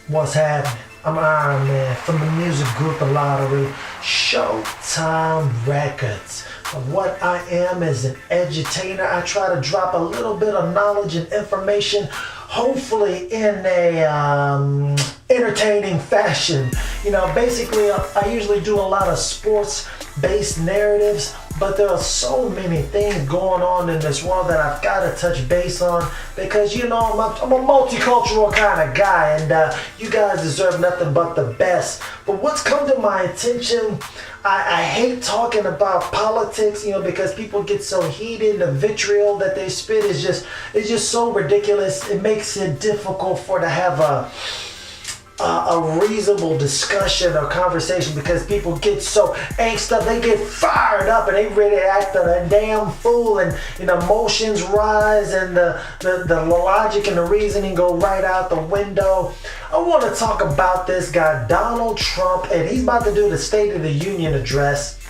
What's happening? I'm Iron Man from the music group theLottory, Shutdown Records. What I am is an edutainer. I try to drop a little bit of knowledge and information, hopefully in a entertaining fashion. Basically, I usually do a lot of sports-based narratives, but there are so many things going on in this world that I've got to touch base on because, I'm a multicultural kind of guy, and you guys deserve nothing but the best. But what's come to my attention, I hate talking about politics, because people get so heated. The vitriol that they spit is just so ridiculous. It makes it difficult to have a reasonable discussion or conversation because people get so angst up, they get fired up and they ready to act a damn fool, and emotions rise and the logic and the reasoning go right out the window. I want to talk about this guy, Donald Trump, and he's about to do the State of the Union address.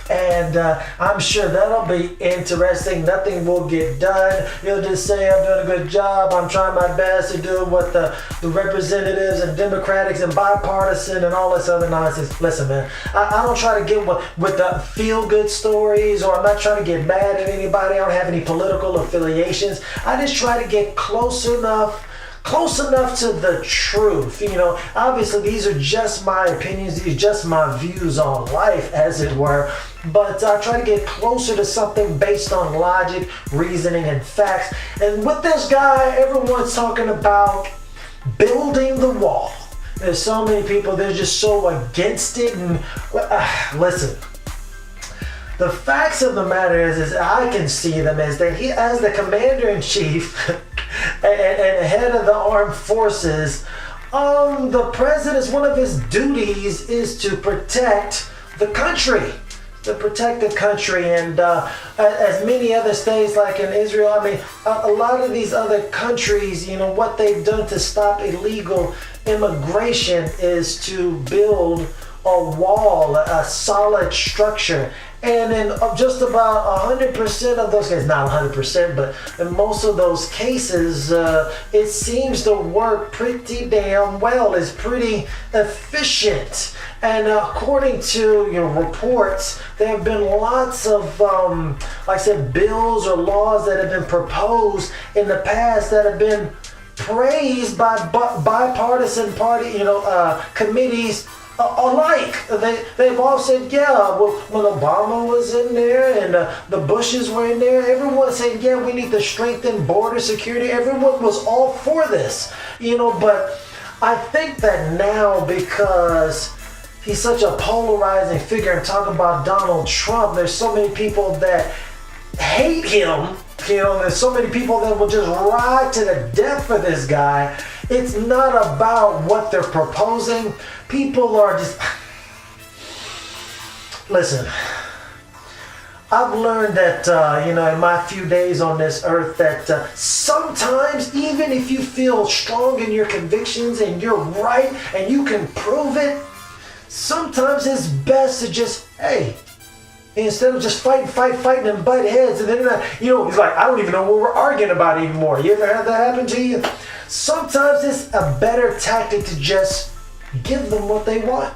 And I'm sure that'll be interesting. Nothing will get done. He'll just say, I'm doing a good job. I'm trying my best to do what the representatives and Democrats and bipartisan and all this other nonsense. Listen, man, I don't try to get with the feel-good stories, or I'm not trying to get mad at anybody. I don't have any political affiliations. I just try to get close enough to the truth. Obviously these are just my opinions, these are just my views on life, as it were, but I try to get closer to something based on logic, reasoning, and facts. And with this guy, everyone's talking about building the wall. There's so many people, they're just so against it, and listen, the facts of the matter is I can see them as that he, as the commander-in-chief and head of the armed forces, the president's, one of his duties is to protect the country. And as many other states, like in Israel, a lot of these other countries, what they've done to stop illegal immigration is to build a wall, a solid structure. And in just about 100% of those cases, not 100%, but in most of those cases, it seems to work pretty damn well. It's pretty efficient. And according to reports, there have been lots of, like I said, bills or laws that have been proposed in the past that have been praised by bipartisan party, committees alike. They've all said, yeah, when Obama was in there and the Bushes were in there, everyone said, yeah, we need to strengthen border security. Everyone was all for this, but I think that now, because he's such a polarizing figure, and talk about Donald Trump, there's so many people that hate him. There's so many people that will just ride to the death for this guy. It's not about what they're proposing. People are just... Listen, I've learned that, in my few days on this earth, that sometimes, even if you feel strong in your convictions and you're right and you can prove it, sometimes it's best to just, hey, instead of just fighting and butt heads, and then he's like, I don't even know what we're arguing about anymore. You ever had that happen to you? Sometimes it's a better tactic to just give them what they want.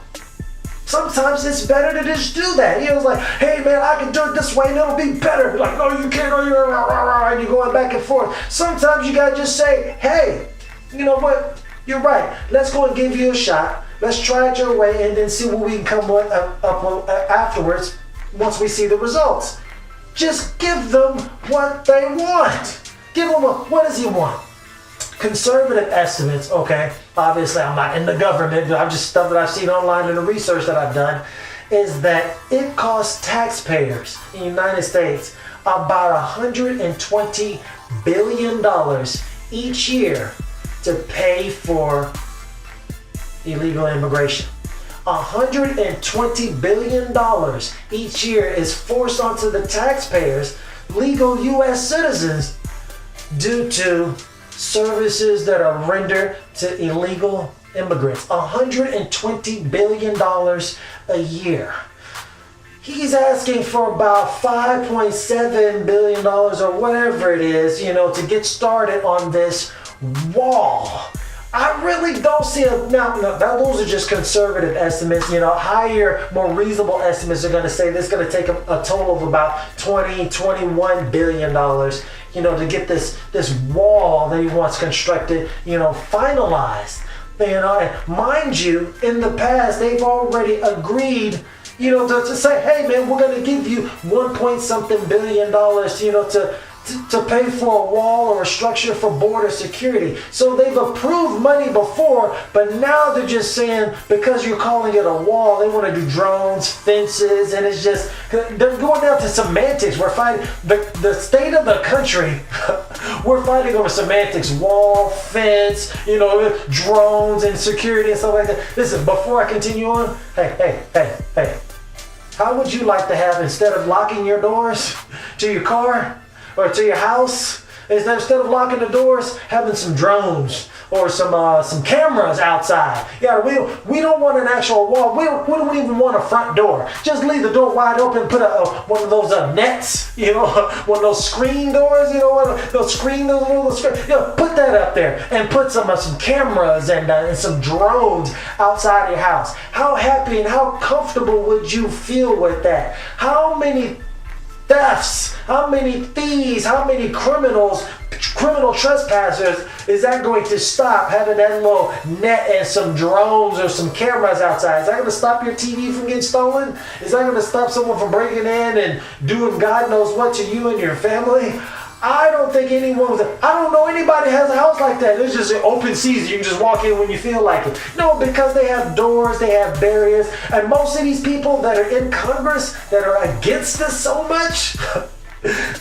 Sometimes it's better to just do that. It's like, hey man, I can do it this way and it'll be better. Like, no, you can't. And you're going back and forth. Sometimes you gotta just say, hey, you know what? You're right. Let's go and give you a shot. Let's try it your way and then see what we can come up afterwards. Once we see the results, just give them what they want. Give them what does he want? Conservative estimates, okay, obviously I'm not in the government, I'm just stuff that I've seen online and the research that I've done, is that it costs taxpayers in the United States about $120 billion each year to pay for illegal immigration. $120 billion each year is forced onto the taxpayers, legal U.S. citizens, due to services that are rendered to illegal immigrants. $120 billion a year. He's asking for about $5.7 billion or whatever it is, to get started on this wall. I really don't see those are just conservative estimates. Higher, more reasonable estimates are going to say this is going to take a total of about $21 billion, to get this wall that he wants constructed, finalized. And mind you, in the past, they've already agreed, to say, hey man, we're going to give you $1 billion, to pay for a wall or a structure for border security. So they've approved money before, but now they're just saying, because you're calling it a wall, they want to do drones, fences, and it's just, they're going down to semantics. We're fighting, the state of the country, we're fighting over semantics, wall, fence, drones and security and stuff like that. Listen, before I continue on, hey. How would you like to have, instead of locking your doors to your car, or to your house, instead of locking the doors, having some drones or some cameras outside? Yeah, we don't want an actual wall. We don't even want a front door. Just leave the door wide open. Put one of those nets, one of those screen doors, those screen doors. Put that up there and put some cameras and some drones outside your house. How happy and how comfortable would you feel with that? How many thefts, how many thieves, how many criminal trespassers is that going to stop, having that little net and some drones or some cameras outside? Is that going to stop your TV from getting stolen? Is that going to stop someone from breaking in and doing God knows what to you and your family? I don't think I don't know anybody has a house like that. It's just an open season. You can just walk in when you feel like it. No, because they have doors, they have barriers. And most of these people that are in Congress that are against this so much,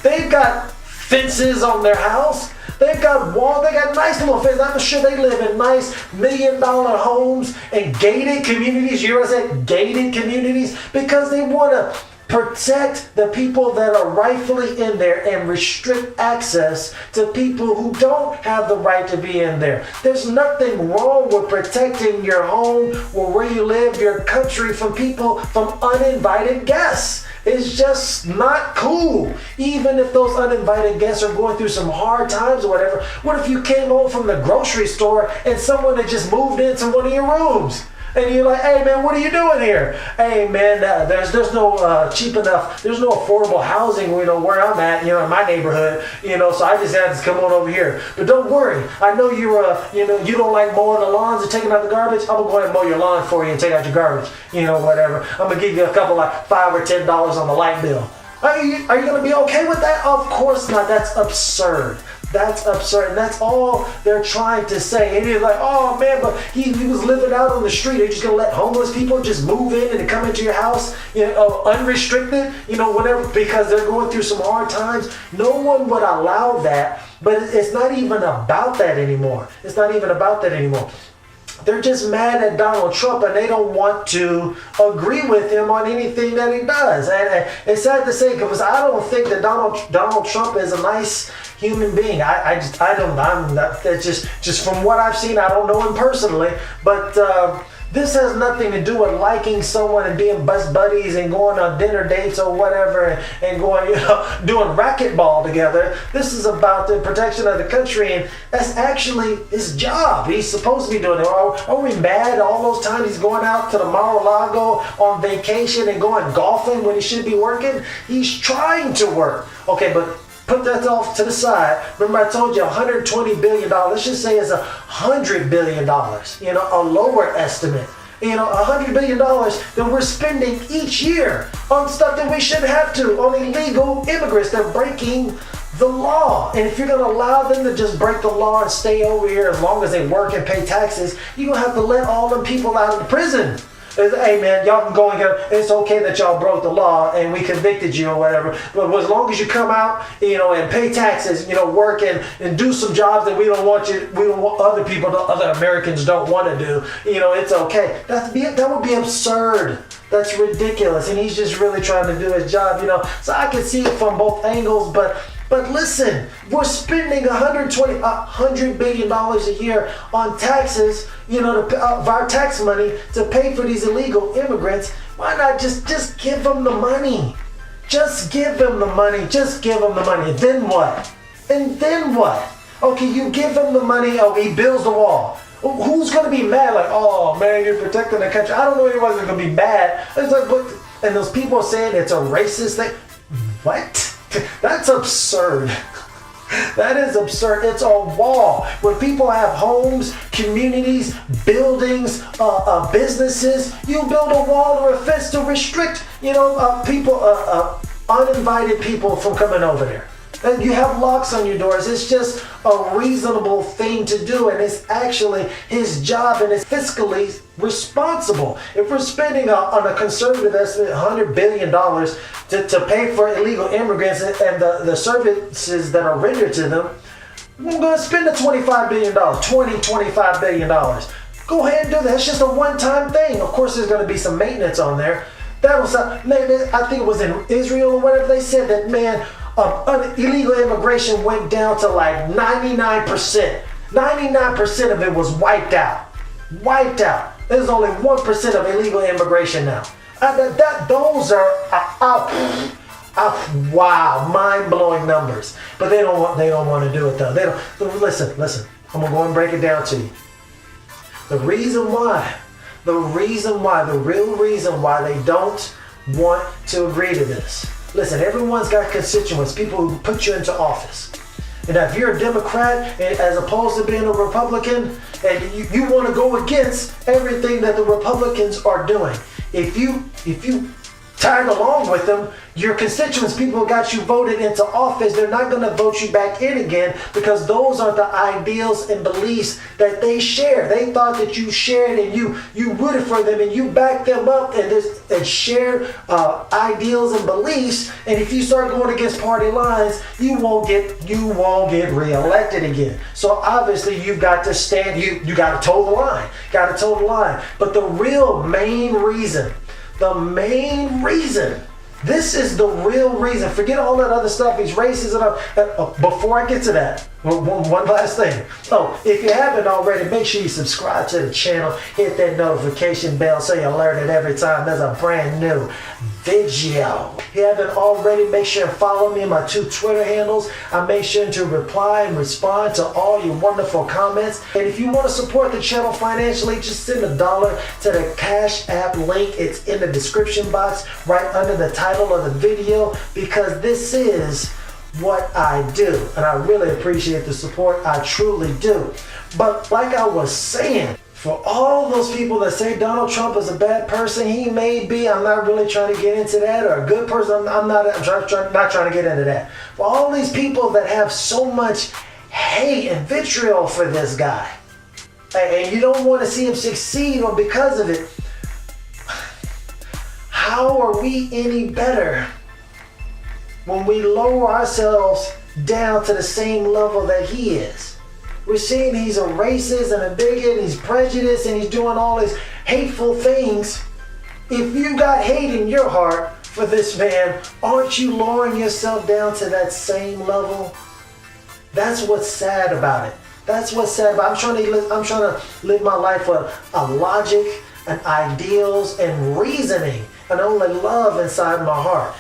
they've got fences on their house. They've got walls, they got nice little fences. I'm sure they live in nice $1 million homes and gated communities. You ever said gated communities? Because they want to protect the people that are rightfully in there and restrict access to people who don't have the right to be in there. There's nothing wrong with protecting your home or where you live, your country, from uninvited guests. It's just not cool. Even if those uninvited guests are going through some hard times or whatever. What if you came home from the grocery store and someone had just moved into one of your rooms? And you're like, hey man, what are you doing here? Hey man, there's no cheap enough, there's no affordable housing, where I'm at, in my neighborhood, so I just had to come on over here. But don't worry, I know you don't like mowing the lawns and taking out the garbage. I'm gonna go ahead and mow your lawn for you and take out your garbage, whatever. I'm gonna give you a couple like $5 or $10 on the light bill. Are you gonna be okay with that? Of course not. That's absurd. That's absurd, and that's all they're trying to say. And you're like, oh man, but he was living out on the street. Are you just gonna let homeless people just move in and come into your house, unrestricted, whatever, because they're going through some hard times? No one would allow that, but it's not even about that anymore. They're just mad at Donald Trump, and they don't want to agree with him on anything that he does. And it's sad to say, because I don't think that Donald Trump is a nice human being. I'm not, that's just from what I've seen. I don't know him personally, but this has nothing to do with liking someone and being best buddies and going on dinner dates or whatever and going, doing racquetball together. This is about the protection of the country, and that's actually his job. He's supposed to be doing it. Are we mad all those times he's going out to the Mar-a-Lago on vacation and going golfing when he should be working? He's trying to work. Okay, but put that off to the side. Remember I told you $120 billion. Let's just say it's $100 billion, a lower estimate. $100 billion that we're spending each year on stuff that we shouldn't have to, on illegal immigrants that are breaking the law. And if you're going to allow them to just break the law and stay over here as long as they work and pay taxes, you're going to have to let all them people out of the prison. Hey man, y'all can go and get, it's okay that y'all broke the law and we convicted you or whatever, but as long as you come out, and pay taxes, work and do some jobs that we don't want other people, other Americans don't want to do, it's okay. That would be absurd. That's ridiculous. And he's just really trying to do his job, So I can see it from both angles, but listen, we're spending $100 billion a year on taxes, of our tax money to pay for these illegal immigrants. Why not just give them the money? Just give them the money. And then what? Okay, you give him the money. Oh, he builds the wall. Who's going to be mad? Like, oh man, you're protecting the country. I don't know anyone's going to be mad. It's like, but, and those people saying it's a racist thing. What? That's absurd. That is absurd. It's a wall. When people have homes, communities, buildings, businesses, you build a wall or a fence to restrict, people, uninvited people from coming over there. And you have locks on your doors. It's just a reasonable thing to do, and it's actually his job, and it's fiscally responsible. If we're spending on a conservative estimate $100 billion to pay for illegal immigrants and the services that are rendered to them, we're going to spend the $25 billion, $25 billion. Go ahead and do that. It's just a one-time thing. Of course, there's going to be some maintenance on there. That was, maybe, I think it was in Israel or whatever, they said that, man, illegal immigration went down to like 99%. 99% of it was wiped out. Wiped out. There's only 1% of illegal immigration now. Those are wow, mind-blowing numbers. But they don't want to do it though. They don't. Listen. I'm gonna go and break it down to you. The real reason why they don't want to agree to this. Listen, everyone's got constituents, people who put you into office. And if you're a Democrat as opposed to being a Republican, and you want to go against everything that the Republicans are doing, if you tag along with them, your constituents, people who got you voted into office, they're not going to vote you back in again because those are the ideals and beliefs that they share. They thought that you shared and you rooted for them and you backed them up and shared ideals and beliefs. And if you start going against party lines, you won't get reelected again. So obviously you've got to stand. You got to toe the line. But the main reason. This is the real reason. Forget all that other stuff. He's racist. Before I get to that, one last thing. If you haven't already, make sure you subscribe to the channel. Hit that notification bell so you're alerted every time there's a brand new video. If you haven't already, make sure and follow me on my 2 Twitter handles. I make sure to reply and respond to all your wonderful comments. And if you want to support the channel financially, just send $1 to the Cash App link. It's in the description box right under the title of the video, because this is what I do. And I really appreciate the support. I truly do. But like I was saying, for all those people that say Donald Trump is a bad person, he may be. I'm not really trying to get into that. Or a good person, I'm not trying to get into that. For all these people that have so much hate and vitriol for this guy, and you don't want to see him succeed, or because of it, how are we any better when we lower ourselves down to the same level that he is? We're seeing he's a racist and a bigot, he's prejudiced, and he's doing all these hateful things. If you got hate in your heart for this man, aren't you lowering yourself down to that same level? That's what's sad about it. I'm trying to live my life with a logic and ideals and reasoning and only love inside my heart.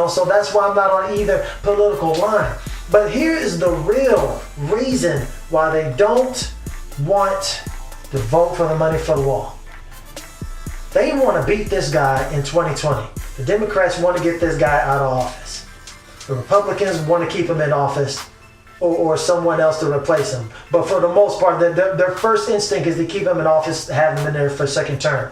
So that's why I'm not on either political line. But here is the real reason why they don't want to vote for the money for the wall. They want to beat this guy in 2020. The Democrats want to get this guy out of office. The Republicans want to keep him in office, or someone else to replace him. But for the most part, their first instinct is to keep him in office, have him in there for a second term.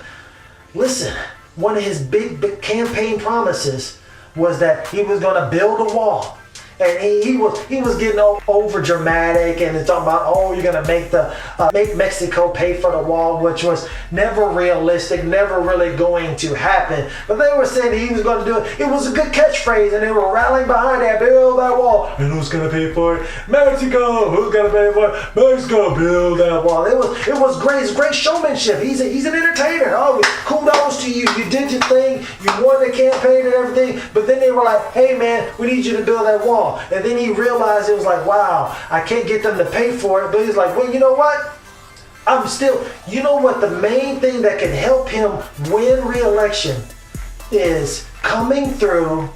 Listen, one of his big campaign promises was that he was going to build a wall. And he was getting over dramatic and talking about, you're gonna make Mexico pay for the wall, which was never realistic, never really going to happen. But they were saying he was going to do it. It was a good catchphrase, and they were rallying behind that, build that wall. And who's gonna pay for it? Mexico. Who's gonna pay for it? Mexico. Build that wall. It was great. It's great showmanship. He's an entertainer. Kudos to you. You did your thing. You won the campaign and everything. But then they were like, hey man, we need you to build that wall. And then he realized, it was like, wow, I can't get them to pay for it. But he's like, well, you know what? The main thing that can help him win re-election is coming through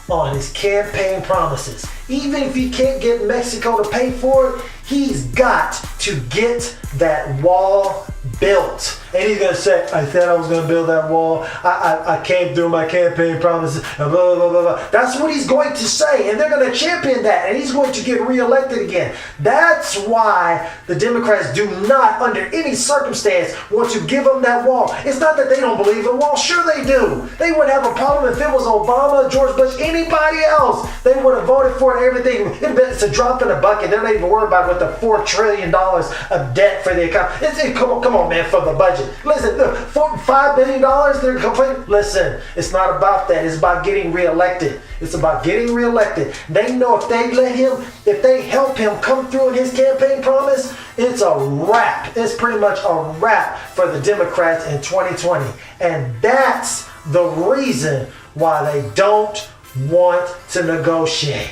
on his campaign promises. Even if he can't get Mexico to pay for it, he's got to get that wall built. And he's going to say, I said I was going to build that wall. I came through my campaign promises. Blah, blah, blah, blah. That's what he's going to say. And they're going to champion that. And he's going to get reelected again. That's why the Democrats do not, under any circumstance, want to give him that wall. It's not that they don't believe in the wall. Sure they do. They wouldn't have a problem if it was Obama, George Bush, anybody else. They would have voted for it and everything. It's a drop in the bucket. They're not even worried about what the $4 trillion of debt for the economy. Come on, man, for the budget. Listen, $5 billion, they're complaining. Listen, it's not about that. It's about getting reelected. It's about getting reelected. They know if they let him, if they help him come through in his campaign promise, it's a wrap. It's pretty much a wrap for the Democrats in 2020. And that's the reason why they don't want to negotiate.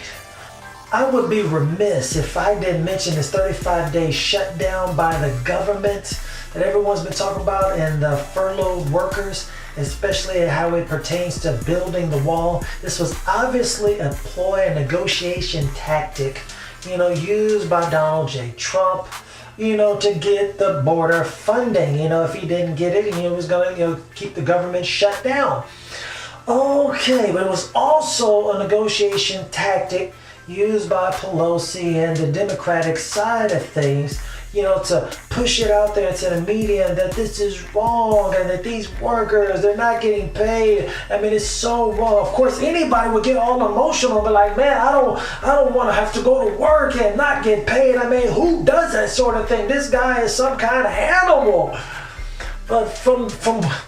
I would be remiss if I didn't mention this 35-day shutdown by the government that everyone's been talking about, and the furloughed workers, especially how it pertains to building the wall. This was obviously a ploy, a negotiation tactic, used by Donald J. Trump, to get the border funding. If he didn't get it, he was going to, keep the government shut down. Okay, but it was also a negotiation tactic used by Pelosi and the Democratic side of things, to push it out there to the media that this is wrong and that these workers, they're not getting paid. I mean, it's so wrong. Of course, anybody would get all emotional and be like, man, I don't want to have to go to work and not get paid. I mean, who does that sort of thing? This guy is some kind of animal. But from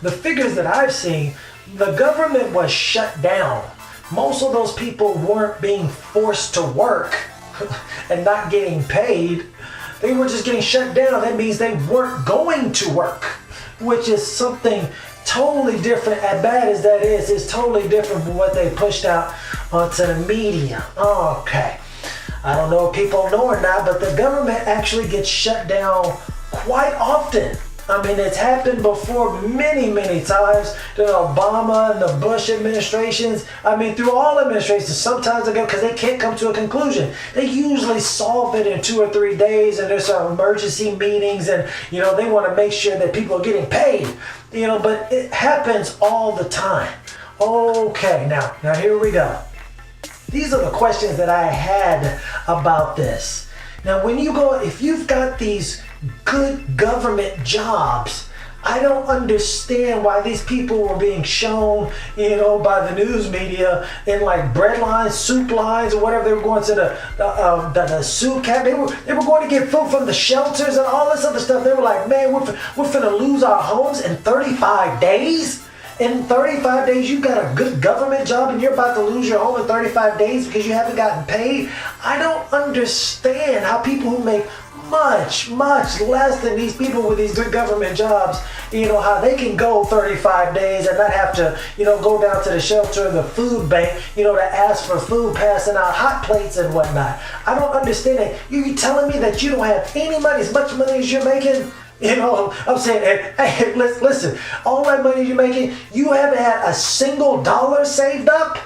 the figures that I've seen, the government was shut down. Most of those people weren't being forced to work and not getting paid. They were just getting shut down. That means they weren't going to work, which is something totally different. As bad as that is, it's totally different from what they pushed out onto the media. Okay. I don't know if people know or not, but the government actually gets shut down quite often. I mean, it's happened before many, many times. The Obama and the Bush administrations, through all administrations, sometimes they go because they can't come to a conclusion. They usually solve it in 2 or 3 days, and there's some emergency meetings, and, they want to make sure that people are getting paid, but it happens all the time. Okay, now here we go. These are the questions that I had about this. Now, if you've got these good government jobs, I don't understand why these people were being shown, by the news media in like bread lines, soup lines, or whatever. They were going to the soup cabinet. They were going to get food from the shelters and all this other stuff. They were like, man, we're finna lose our homes in 35 days. In 35 days, you've got a good government job and you're about to lose your home in 35 days because you haven't gotten paid. I don't understand how people who make much, much less than these people with these good government jobs, how they can go 35 days and not have to, go down to the shelter or the food bank, to ask for food, passing out hot plates and whatnot. I don't understand it. You telling me that you don't have any money, as much money as you're making? I'm saying, hey, listen, all that money you're making, you haven't had a single dollar saved up?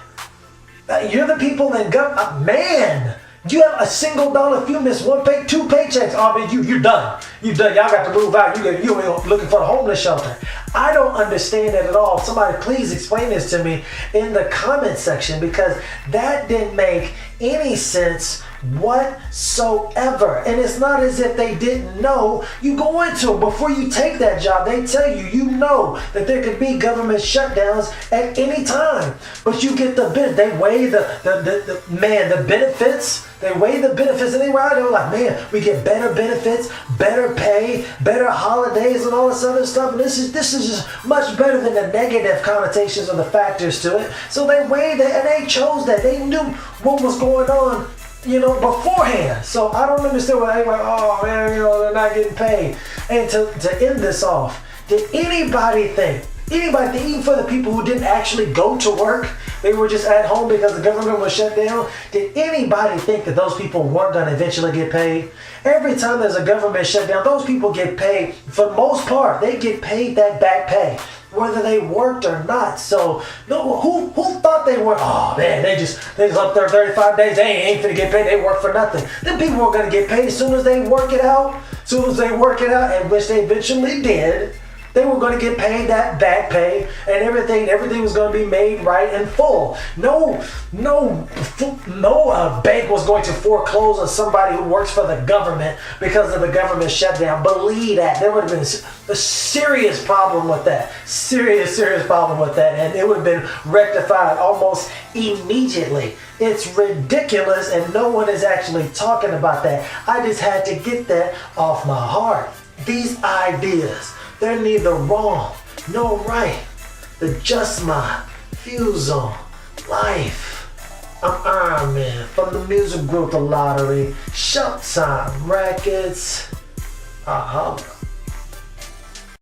You're the people that man, you have a single dollar if you miss 2 paychecks. You're done. You're done. Y'all got to move out. You're looking for a homeless shelter. I don't understand that at all. Somebody please explain this to me in the comment section, because that didn't make any sense whatsoever. And it's not as if they didn't know. You go into it before you take that job. They tell you, that there could be government shutdowns at any time. But you get they weigh the benefits. They weigh the benefits, and they ride it like, man, we get better benefits, better pay, better holidays, and all this other stuff. And this is just much better than the negative connotations or the factors to it. So they weighed it, and they chose that. They knew what was going on, beforehand. So I don't understand why they like, oh man, they're not getting paid. And to end this off, did anybody think, even for the people who didn't actually go to work, they were just at home because the government was shut down, did anybody think that those people weren't going to eventually get paid? Every time there's a government shutdown, those people get paid. For the most part, they get paid that back pay. whether they worked or not. So no, who thought they were? Oh man, they just up there 35 days. They ain't finna get paid. They work for nothing. Them people were gonna get paid as soon as they work it out. As soon as they work it out, and which they eventually did. They were going to get paid that back pay, and everything was going to be made right and full. No bank was going to foreclose on somebody who works for the government because of the government shutdown. Believe that. There would have been a serious problem with that. Serious problem with that, and it would have been rectified almost immediately. It's ridiculous, and no one is actually talking about that. I just had to get that off my heart. These ideas, they're neither wrong nor right. They're just my views on life. I'm Iron Man from the music group The Lottery. Showtime Records. Holla.